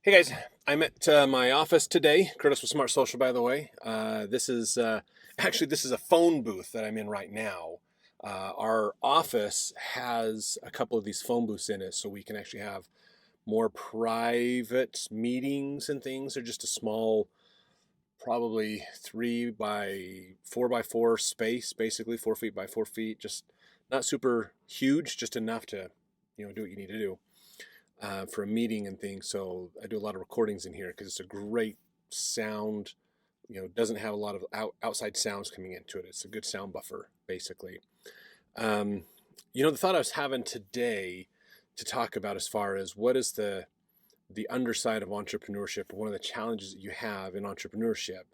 Hey guys, I'm at my office today. Curtis with Smart Social, by the way. This is actually this is a phone booth that I'm in right now. Our office has a couple of these phone booths in it, so we can actually have more private meetings and things. They're just a small, probably 3 by 4 by 4 space, basically 4 feet by 4 feet. Just not super huge, just enough to do what you need to do for a meeting and things. So I do a lot of recordings in here because it's a great sound. It doesn't have a lot of outside sounds coming into it. It's a good sound buffer, basically. Um, the thought I was having today to talk about as far as what is the underside of entrepreneurship, one of the challenges that you have in entrepreneurship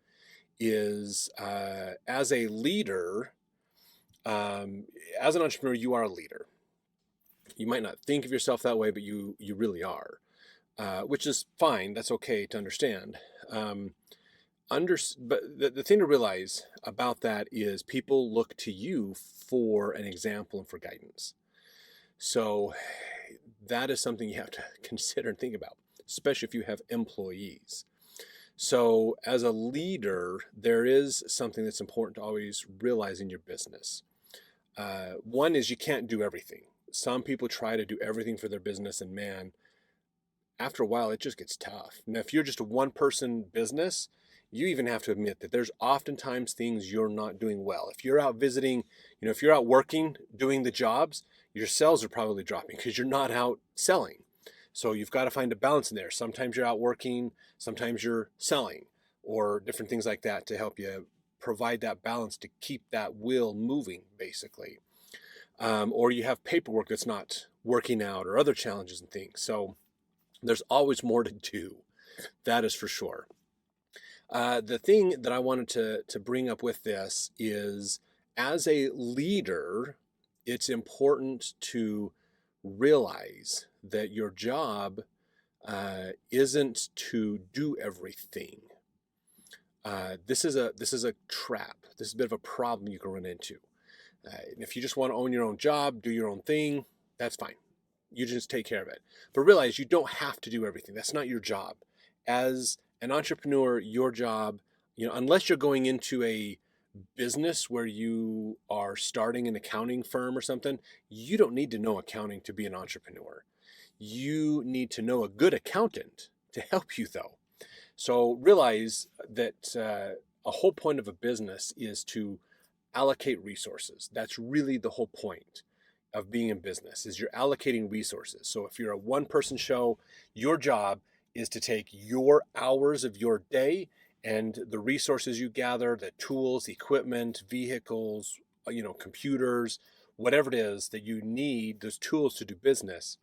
is as a leader, as an entrepreneur, you are a leader. You might not think of yourself that way, but you really are, which is fine. That's okay to understand. But the thing to realize about that is people look to you for an example and for guidance. So that is something you have to consider and think about, especially if you have employees. So as a leader, there is something that's important to always realize in your business. One is you can't do everything. Some people try to do everything for their business, and man, after a while, it just gets tough. Now, if you're just a one-person business, you even have to admit that there's oftentimes things you're not doing well. If you're out visiting, if you're out working, doing the jobs, your sales are probably dropping because you're not out selling. So you've got to find a balance in there. Sometimes you're out working, sometimes you're selling, or different things like that to help you provide that balance to keep that wheel moving, basically. Or you have paperwork that's not working out or other challenges and things. So there's always more to do. That is for sure. The thing that I wanted to bring up with this is as a leader, it's important to realize that your job isn't to do everything. This is a trap. This is a bit of a problem you can run into. If you just want to own your own job, do your own thing, that's fine. You just take care of it. But realize you don't have to do everything. That's not your job. As an entrepreneur, your job, unless you're going into a business where you are starting an accounting firm or something, you don't need to know accounting to be an entrepreneur. You need to know a good accountant to help you, though. So realize that a whole point of a business is to allocate resources. That's really the whole point of being in business is you're allocating resources. So if you're a one-person show, your job is to take your hours of your day and the resources you gather, the tools, equipment, vehicles, computers, whatever it is that you need, those tools to do business.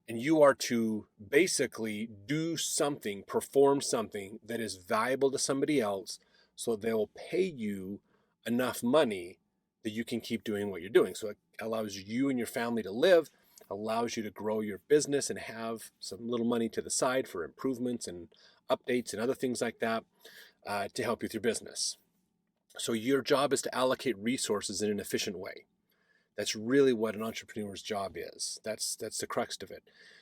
And you are to basically do something, perform something that is valuable to somebody else so they'll pay you enough money that you can keep doing what you're doing. So it allows you and your family to live, allows you to grow your business and have some little money to the side for improvements and updates and other things like that to help you with your business. So your job is to allocate resources in an efficient way. That's really what an entrepreneur's job is. That's the crux of it.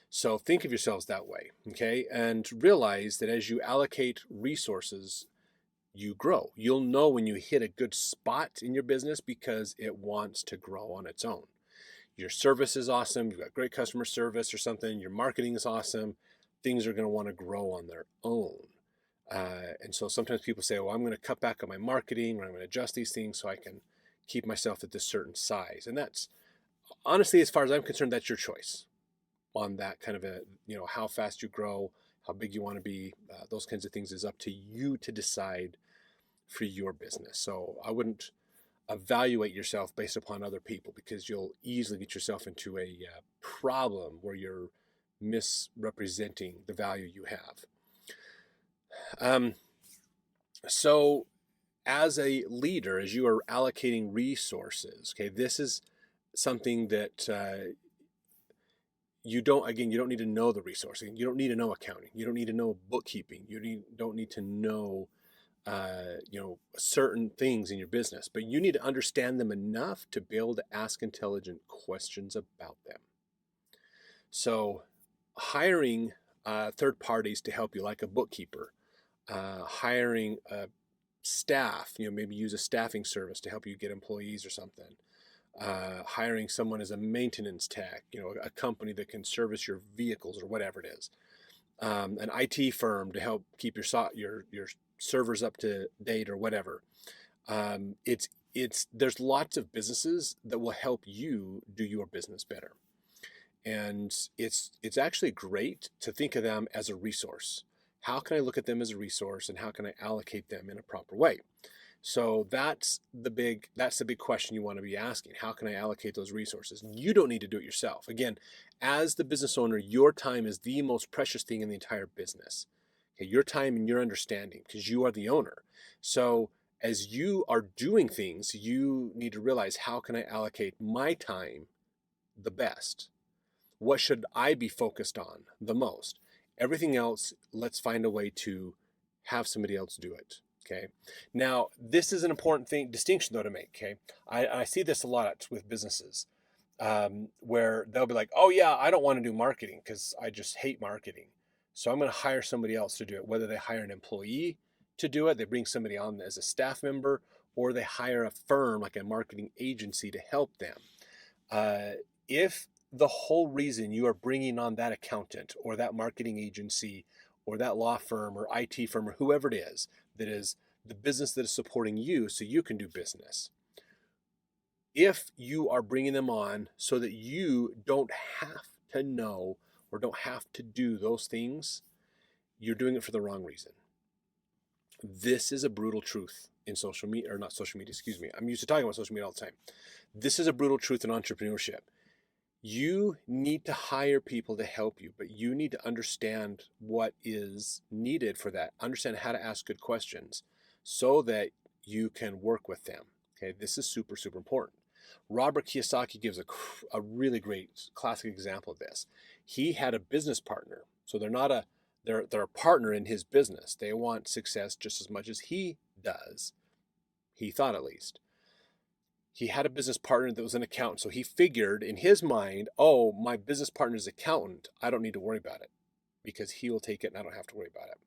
So think of yourselves that way, okay? And realize that as you allocate resources, you grow. You'll know when you hit a good spot in your business because it wants to grow on its own. Your service is awesome. You've got great customer service or something. Your marketing is awesome. Things are going to want to grow on their own. And so sometimes people say, well, I'm going to cut back on my marketing or I'm going to adjust these things so I can keep myself at this certain size. And that's honestly, as far as I'm concerned, that's your choice on that kind of how fast you grow, how big you want to be. Those kinds of things is up to you to decide for your business. So I wouldn't evaluate yourself based upon other people because you'll easily get yourself into a problem where you're misrepresenting the value you have. So as a leader, as you are allocating resources, okay, this is something that you don't need to know the resource. You don't need to know accounting. You don't need to know bookkeeping. Don't need to know certain things in your business, but you need to understand them enough to be able to ask intelligent questions about them. So hiring third parties to help you, like a bookkeeper, hiring staff, maybe use a staffing service to help you get employees or something. Hiring someone as a maintenance tech, a company that can service your vehicles or whatever it is. An IT firm to help keep your servers up to date or whatever. There's lots of businesses that will help you do your business better. And it's actually great to think of them as a resource. How can I look at them as a resource, and how can I allocate them in a proper way? So that's the big question you want to be asking. How can I allocate those resources? You don't need to do it yourself. Again, as the business owner, your time is the most precious thing in the entire business. Okay, your time and your understanding, because you are the owner. So as you are doing things, you need to realize, how can I allocate my time the best? What should I be focused on the most? Everything else, let's find a way to have somebody else do it. Okay. Now, this is an important distinction though to make. Okay. I see this a lot with businesses, where they'll be like, oh yeah, I don't want to do marketing because I just hate marketing. So I'm going to hire somebody else to do it. Whether they hire an employee to do it, they bring somebody on as a staff member, or they hire a firm like a marketing agency to help them. If the whole reason you are bringing on that accountant or that marketing agency or that law firm or IT firm or whoever it is that is the business that is supporting you so you can do business, if you are bringing them on so that you don't have to know or don't have to do those things, you're doing it for the wrong reason. This is a brutal truth in social media, or not social media, excuse me. I'm used to talking about social media all the time. This is a brutal truth in entrepreneurship. You need to hire people to help you, but you need to understand what is needed for that. Understand how to ask good questions so that you can work with them. Okay, this is super, super important. Robert Kiyosaki gives a really great classic example of this. He had a business partner, so they're a partner in his business. They want success just as much as he does. He thought, at least. He had a business partner that was an accountant. So he figured in his mind, oh, my business partner's accountant, I don't need to worry about it because he will take it and I don't have to worry about it.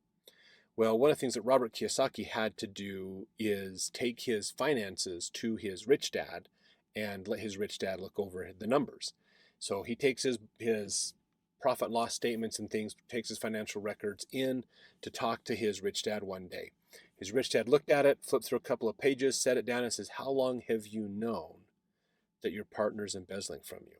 Well, one of the things that Robert Kiyosaki had to do is take his finances to his rich dad and let his rich dad look over the numbers. So he takes his profit and loss statements and things, takes his financial records in to talk to his rich dad one day. His rich dad looked at it, flipped through a couple of pages, set it down, and says, how long have you known that your partner's embezzling from you?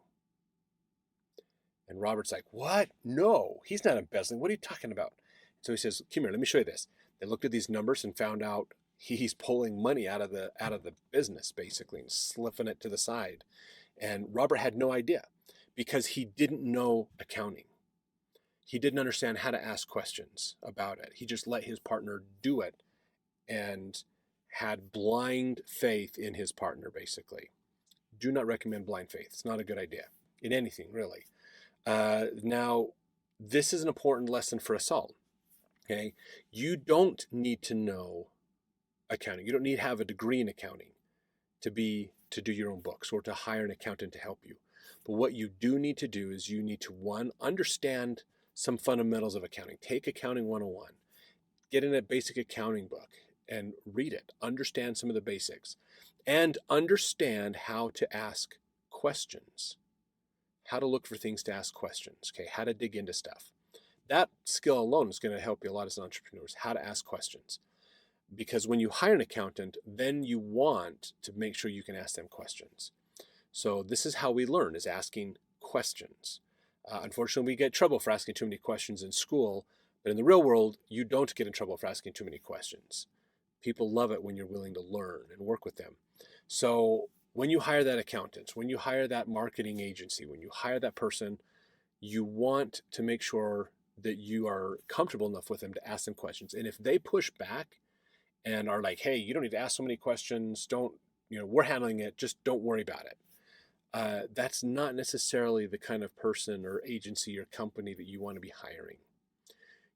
And Robert's like, what? No, he's not embezzling. What are you talking about? So he says, come here, let me show you this. They looked at these numbers and found out he's pulling money out of the business, basically, and slipping it to the side. And Robert had no idea because he didn't know accounting. He didn't understand how to ask questions about it. He just let his partner do it and had blind faith in his partner, basically. Do not recommend blind faith. It's not a good idea in anything, really. Now, this is an important lesson for us all. Okay, you don't need to know accounting. You don't need to have a degree in accounting to do your own books or to hire an accountant to help you. But what you do need to do is you need to, one, understand some fundamentals of accounting. Take Accounting 101. Get in a basic accounting book and read it. Understand some of the basics. And understand how to ask questions. How to look for things to ask questions. Okay, how to dig into stuff. That skill alone is going to help you a lot as entrepreneurs, how to ask questions. Because when you hire an accountant, then you want to make sure you can ask them questions. So this is how we learn, is asking questions. Unfortunately, we get in trouble for asking too many questions in school, but in the real world, you don't get in trouble for asking too many questions. People love it when you're willing to learn and work with them. So when you hire that accountant, when you hire that marketing agency, when you hire that person, you want to make sure that you are comfortable enough with them to ask them questions. And if they push back and are like, hey, you don't need to ask so many questions, we're handling it, just don't worry about it. That's not necessarily the kind of person or agency or company that you want to be hiring.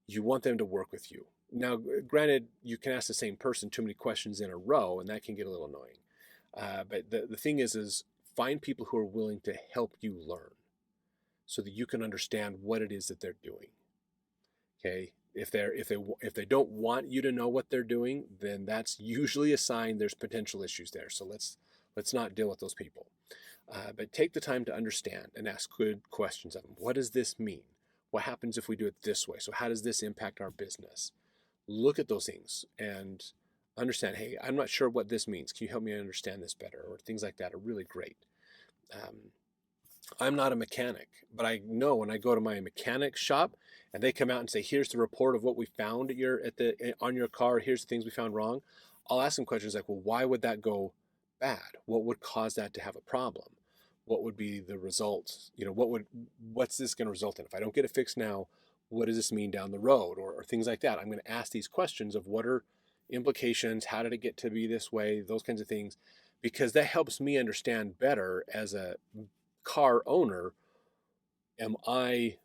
You want them to work with you. Now, granted, you can ask the same person too many questions in a row, and that can get a little annoying. But the thing is find people who are willing to help you learn so that you can understand what it is that they're doing. Okay. If they don't want you to know what they're doing, then that's usually a sign there's potential issues there. So let's not deal with those people. But take the time to understand and ask good questions of them. What does this mean? What happens if we do it this way? So how does this impact our business? Look at those things and understand, hey, I'm not sure what this means. Can you help me understand this better? Or things like that are really great. Um, I'm not a mechanic, but I know when I go to my mechanic shop and they come out and say, "Here's the report of what we found on your car. Here's the things we found wrong." I'll ask them questions like, "Well, why would that go bad? What would cause that to have a problem? What would be the result? What's this going to result in? If I don't get it fixed now, what does this mean down the road?" Or things like that. I'm going to ask these questions of what are implications, how did it get to be this way, those kinds of things, because that helps me understand better as a car owner. Am I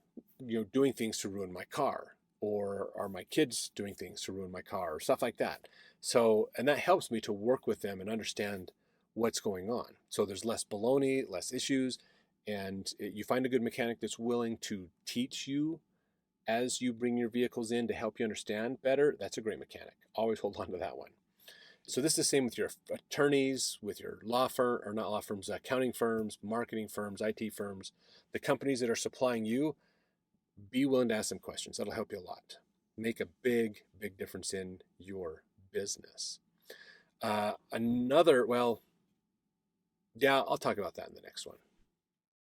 doing things to ruin my car, or are my kids doing things to ruin my car, or stuff like that? So, and that helps me to work with them and understand what's going on, so there's less baloney, less issues. And you find a good mechanic that's willing to teach you as you bring your vehicles in to help you understand better. That's a great mechanic. Always hold on to that one. So this is the same with your attorneys, with your law firm, or not law firms, accounting firms, marketing firms, IT firms, the companies that are supplying you. Be willing to ask them questions. That'll help you a lot. Make a big, big difference in your business. Well, yeah, I'll talk about that in the next one.